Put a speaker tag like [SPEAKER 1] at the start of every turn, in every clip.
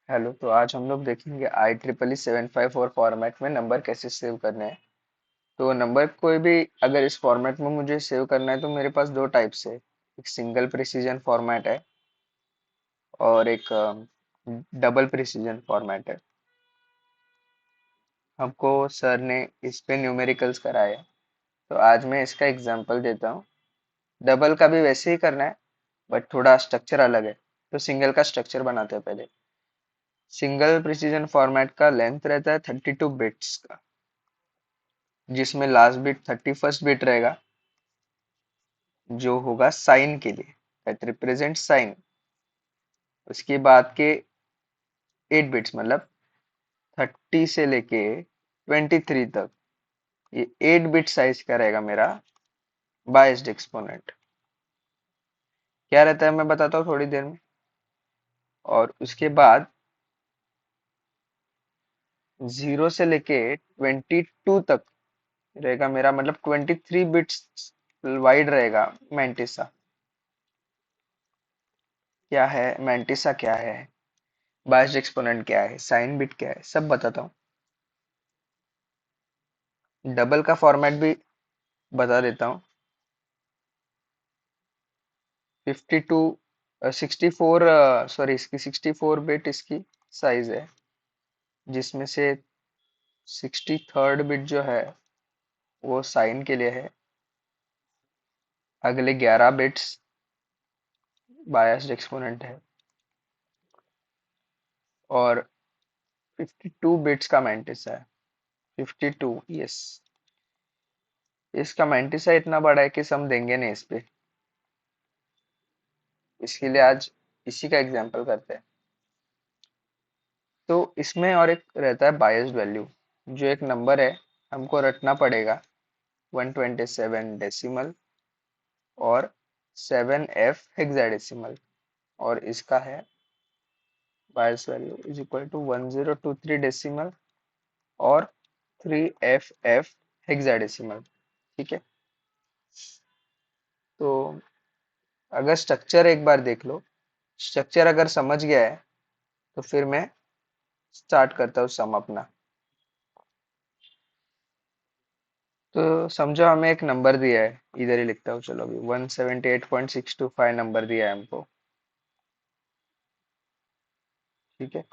[SPEAKER 1] Hello. तो आज हम लोग देखेंगे IEEE 754 फॉर्मेट में नंबर कैसे सेव करने हैं। तो नंबर कोई भी अगर इस फॉर्मेट में मुझे सेव करना है तो मेरे पास दो टाइप्स है। एक सिंगल प्रिसीजन फॉर्मेट है और एक डबल प्रिसीजन फॉर्मेट है। हमको सर ने इस पे न्यूमेरिकल्स कराए हैं, तो आज मैं इसका एग्जांपल देता हूँ। डबल का भी वैसे ही करना है बट थोड़ा स्ट्रक्चर अलग है। तो सिंगल का स्ट्रक्चर बनाते हैं पहले। सिंगल प्रिसीजन फॉर्मेट का लेंथ रहता है 32 बिट्स का, जिसमें लास्ट बिट 31st बिट रहेगा जो होगा साइन के लिए, दैट रिप्रेजेंट साइन। उसके बाद के 8 बिट्स मतलब 30 से लेके 23 तक, ये 8 बिट साइज का रहेगा मेरा बायस्ड एक्सपोनेंट। क्या रहता है मैं बताता हूँ थोड़ी देर में। और उसके बाद 0 से लेके 22 तक रहेगा मेरा, मतलब 23 बिट्स वाइड रहेगा मैंटिसा। क्या है मैंटिसा, क्या है बायस्ड एक्सपोनेंट, क्या है साइन बिट, क्या है सब बताता हूँ। डबल का फॉर्मेट भी बता देता हूँ। 52 64 सॉरी इसकी 64 बिट इसकी साइज है, जिसमें से 63rd बिट जो है वो साइन के लिए है। अगले 11 बिट्स बायस्ड एक्सपोनेंट है और 52 बिट्स का मैंटिसा है। 52, यस। इसका मैंटिसा इतना बड़ा है कि सम देंगे नहीं इस पे, इसके लिए आज इसी का एग्जांपल करते हैं। तो इसमें और एक रहता है बायस्ड वैल्यू, जो एक नंबर है हमको रटना पड़ेगा 127 डेसिमल और 7F हेक्साडेसिमल। और इसका है bias value is equal to 1023 decimal और 3FF हेक्साडेसिमल। ठीक है। तो अगर स्ट्रक्चर एक बार देख लो, स्ट्रक्चर अगर समझ गया है तो फिर मैं स्टार्ट करता हूँ सम अपना। तो समझो हमें एक नंबर दिया है, इधर ही लिखता हूँ चलो अभी। 178.625 नंबर दिया है हमको। ठीक है।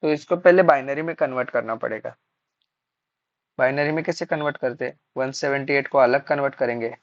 [SPEAKER 1] तो इसको पहले बाइनरी में कन्वर्ट करना पड़ेगा। बाइनरी में कैसे कन्वर्ट करते हैं, 178 को अलग कन्वर्ट करेंगे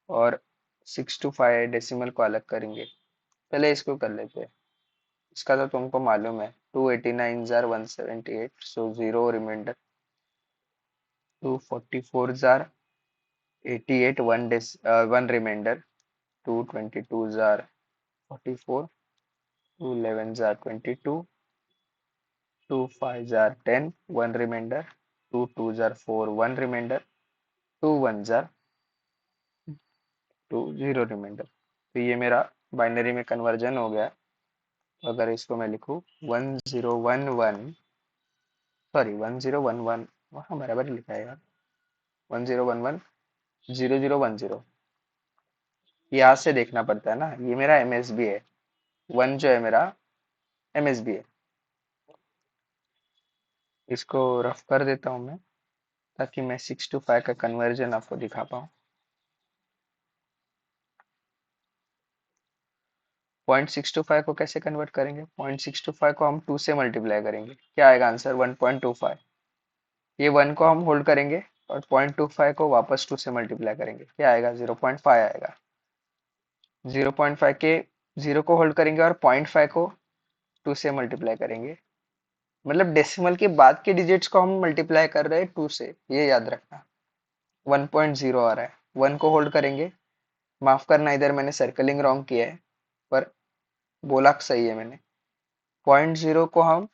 [SPEAKER 1] और 625 डेसिमल को अलग करेंगे। पहले इसको कर लेते हैं। इसका तो तुमको मालूम है, 289 जार 178, सो जीरो रिमाइंडर। 244 जार 88, वन रिमाइंडर। 222 जार 44, 211 जार 22, 25 जार 10, वन रिमाइंडर। 22 जार 4, वन रिमाइंडर। 21 जार 2, जीरो रिमाइंडर। तो ये मेरा बाइनरी में कन्वर्जन हो गया। तो अगर इसको मैं लिखूं 1011, सॉरी 1011, वहाँ बराबर ही लिखा है यार। 1011 0010, यहाँ से देखना पड़ता है ना, ये मेरा एमएसबी है। वन जो है मेरा एमएसबी है। इसको रफ कर देता हूँ मैं, ताकि मैं 6 to 5 का कन्वर्जन आपको दिखा पाऊँ। 0.625 को कैसे कन्वर्ट करेंगे, 0.625 को हम 2 से मल्टीप्लाई करेंगे, क्या आएगा आंसर 1.25। ये 1 को हम होल्ड करेंगे और 0.25 को वापस 2 से मल्टीप्लाई करेंगे, क्या आएगा 0.5 आएगा। 0.5 के 0 को होल्ड करेंगे और 0.5 को 2 से मल्टीप्लाई करेंगे, मतलब डेसिमल के बाद के डिजिट्स को हम मल्टीप्लाई कर रहे हैं 2 से, ये याद रखना। 1.0 आ रहा है, 1 को होल्ड करेंगे। माफ करना इधर मैंने सर्कलिंग रॉन्ग किया है, पर बोला सही है मैंने। 0.0 को हम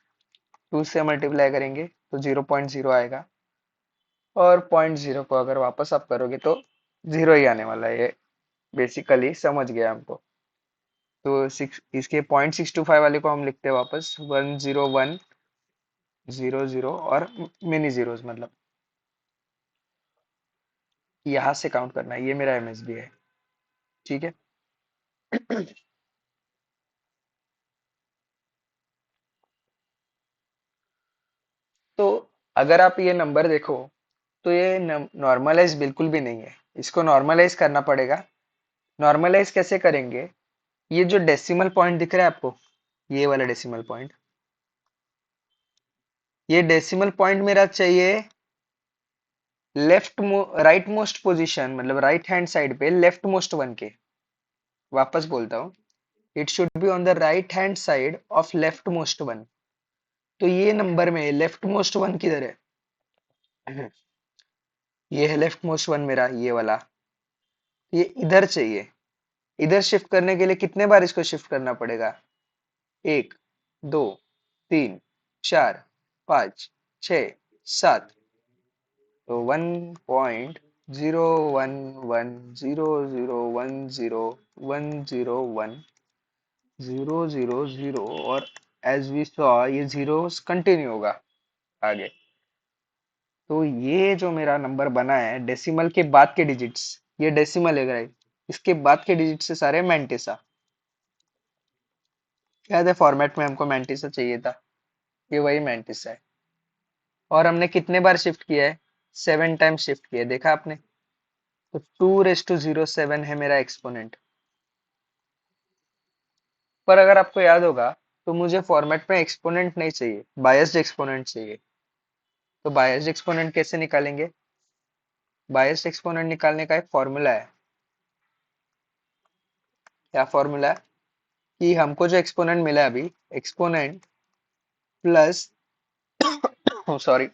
[SPEAKER 1] 2 से मल्टीप्लाई करेंगे तो 0.0 आएगा, और 0.0 को अगर वापस आप करोगे तो जीरो ही आने वाला है। ये बेसिकली समझ गया हमको। तो सिक्स, इसके 0.625 वाले को हम लिखते हैं वापस 10100 और मिनी जीरोस, मतलब यहाँ से काउंट करना है। ये मेरा एमएसबी है। ठीक है। अगर आप ये नंबर देखो तो ये नॉर्मलाइज बिल्कुल भी नहीं है, इसको नॉर्मलाइज करना पड़ेगा। नॉर्मलाइज कैसे करेंगे? ये जो डेसिमल पॉइंट दिख रहा है आपको, ये वाला डेसिमल पॉइंट, ये डेसिमल पॉइंट मेरा चाहिए लेफ्ट राइट मोस्ट पोजीशन, मतलब राइट हैंड साइड पे लेफ्ट मोस्ट वन के। वापस बोलता हूँ, it should be on the right hand side of left most one. तो ये नंबर में लेफ्ट मोस्ट वन किधर है? ये है लेफ्ट मोस्ट वन मेरा, ये वाला, ये इधर चाहिए। इधर शिफ्ट करने के लिए कितने बार इसको शिफ्ट करना पड़ेगा? 1, 2, 3, 4, 5, 6, 7। तो 1.01100101010, और एज वी सॉ ये जीरोस कंटिन्यू होगा आगे। तो ये जो मेरा नंबर बना है डेसिमल के बाद के डिजिट्स, ये डेसिमल है राइट, इसके बाद के डिजिट से सारे मैंटिसा। याद है फॉर्मेट में हमको मैंटिसा चाहिए था, ये वही मैंटिसा है। और हमने कितने बार शिफ्ट किया है? 7 टाइम शिफ्ट किया है, देखा आपने? तो 2�07 है मेरा एक्सपोनेंट। पर अगर आपको याद होगा तो मुझे फॉर्मेट में एक्सपोनेंट नहीं चाहिए, बायस्ड एक्सपोनेंट चाहिए। तो बायस्ड एक्सपोनेंट कैसे निकालेंगे? बायस्ड एक्सपोनेंट निकालने का एक फॉर्मूला है। क्या फॉर्मूला है? कि हमको जो एक्सपोनेंट मिला है अभी, एक्सपोनेंट प्लस सॉरी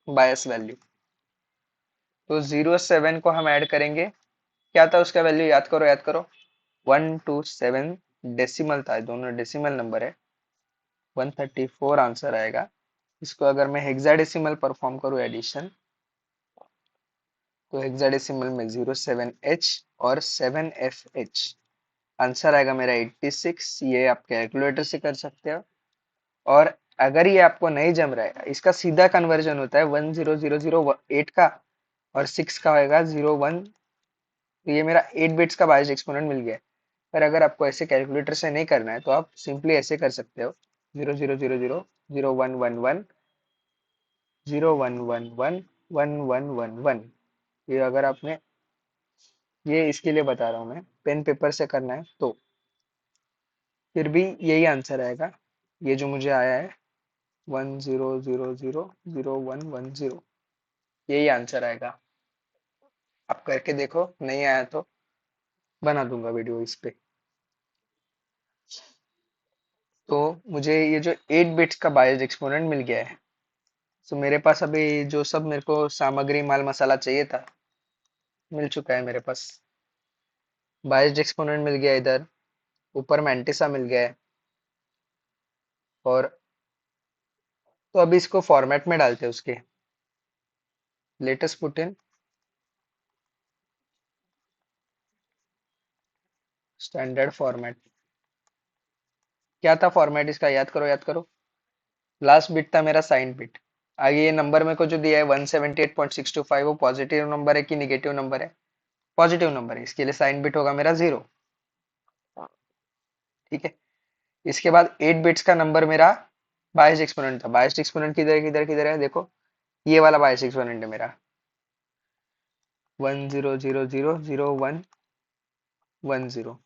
[SPEAKER 1] बायस वैल्यू। तो 07 को हम ऐड करेंगे, क्या था उसका वैल्यू? याद करो याद करो, 127 डेसिमल था, दोनों डेसिमल नंबर है। 134 आंसर आएगा। इसको अगर मैं हेक्साडेसिमल परफॉर्म करूं एडिशन, तो हेक्साडेसिमल में 07H और 7FH, आंसर आएगा मेरा 86। ये आप कैलकुलेटर से कर सकते हो। और अगर ये आपको नहीं जम रहा है, इसका सीधा कन्वर्जन होता है 10008 का, और 6 का होगा 01। तो ये मेरा 8 बिट्स का बायस्ड एक्सपोनेंट मिल गया है। पर अगर आपको ऐसे कैलकुलेटर से नहीं करना है तो आप सिंपली ऐसे कर सकते हो, 0000 0111 0111 1111। ये अगर आपने, ये इसके लिए बता रहा हूँ मैं, पेन पेपर से करना है तो फिर भी यही आंसर आएगा। ये जो मुझे आया है 10000110, यही आंसर आएगा। आप करके देखो, नहीं आया तो बना दूंगा वीडियो इस पे। तो मुझे ये जो 8 बिट्स का बायस्ड एक्सपोनेंट मिल गया है। तो मेरे पास अभी जो सब मेरे को सामग्री माल मसाला चाहिए था, मिल चुका है मेरे पास। बायस्ड एक्सपोनेंट मिल गया इधर, ऊपर मैंटिसा मिल गया है। और तो अभी इसको फॉर्मेट में डालते हैं उसके, latest put in standard format. क्या था फॉर्मेट इसका? याद करो याद करो। लास्ट बिट था मेरा साइन बिट। आगे ये नंबर मेरे को जो दिया है 178.625, वो पॉजिटिव नंबर है कि निगेटिव नंबर है? पॉजिटिव नंबर है, इसके लिए साइन बिट होगा मेरा 0। ठीक है। इसके बाद 8 बिट्स का नंबर मेरा बायस्ड एक्सपोनेंट था। बायस्ड एक्सपोनेंट किधर किधर किधर है देखो, ये वाला बायस्ड एक्सपोनेंट है मेरा, 10000110।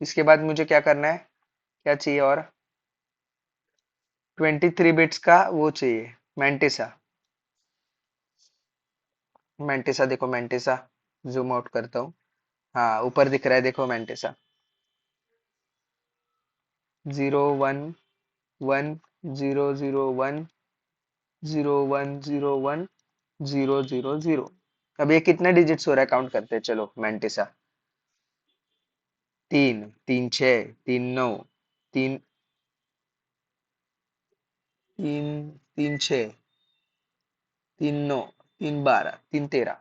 [SPEAKER 1] इसके बाद मुझे क्या करना है, क्या चाहिए और? 23 बिट्स का वो चाहिए, मैंटिसा। मैंटिसा देखो, मैंटिसा जूम आउट करता हूँ। हाँ ऊपर दिख रहा है, देखो मैंटिसा 0110010100। अब ये कितने डिजिट्स हो रहा है, काउंट करते हैं चलो। मैंटिसा 3 3 6 3 9, 3 3 3 6, 3 9, 3 12, 3 13,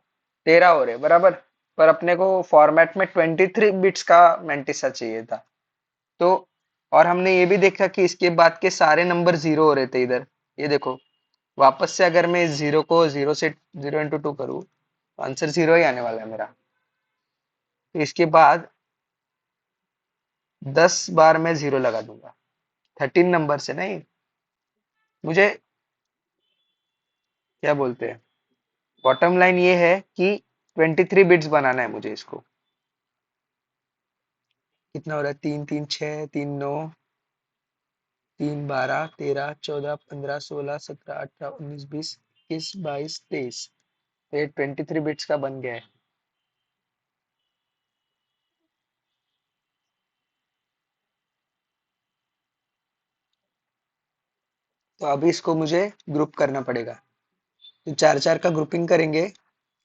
[SPEAKER 1] 13 हो रहे बराबर। पर अपने को फॉर्मेट में 23 बिट्स का मैंटिसा चाहिए था। तो और हमने ये भी देखा कि इसके बाद के सारे नंबर जीरो हो रहे थे इधर, ये देखो। वापस से अगर मैं इस जीरो को जीरो से 0 × 2 करूँ, तो आंसर जीरो ही आने वाला है मेरा। तो इसके बाद 10 बार मैं जीरो लगा दूंगा, 13 नंबर से नहीं, मुझे क्या बोलते हैं, बॉटम लाइन ये है कि 23 बिट्स बनाना है मुझे इसको। कितना हो रहा है, 3 3 6 3 9, 3 12 13 14 15 16 17 18 19 20 21 22 23, तो ये 23 बिट्स का बन गया है। तो अभी इसको मुझे ग्रुप करना पड़ेगा। तो 4 4 का ग्रुपिंग करेंगे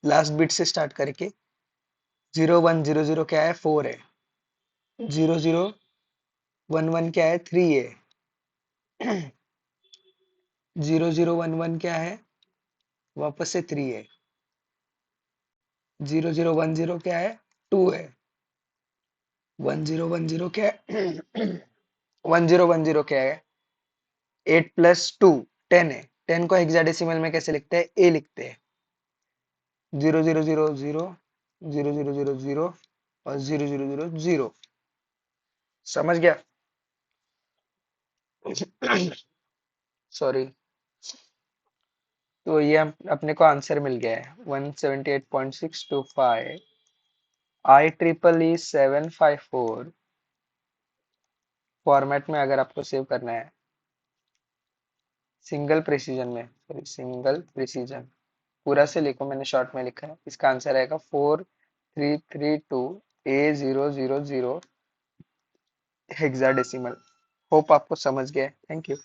[SPEAKER 1] लास्ट बिट से स्टार्ट करके। 0 1 0 0 क्या है, 4 है। 0 0 1 1 क्या है, 3 है। 0 0 1 1 क्या है, वापस से 3 है। 0 0 1 0 क्या है, 2 है। 10 10 क्या है, 10 10 क्या है, 8 + 2 10 है। 10 को हेक्साडेसिमल में कैसे लिखते हैं, ए लिखते हैं। 0 0 0 0 0 0 0 0 और 0 0 0 0। समझ गया? सॉरी। तो ये अपने को आंसर मिल गया है 178.625। IEEE 754 फॉर्मेट में अगर आपको सेव करना है, सिंगल प्रिसीजन में, सॉरी सिंगल प्रिसीजन पूरा से लिखो, मैंने शॉर्ट में लिखा है। इसका आंसर आएगा 4332A000 हेक्साडेसिमल। होप आपको समझ गया। Thank you.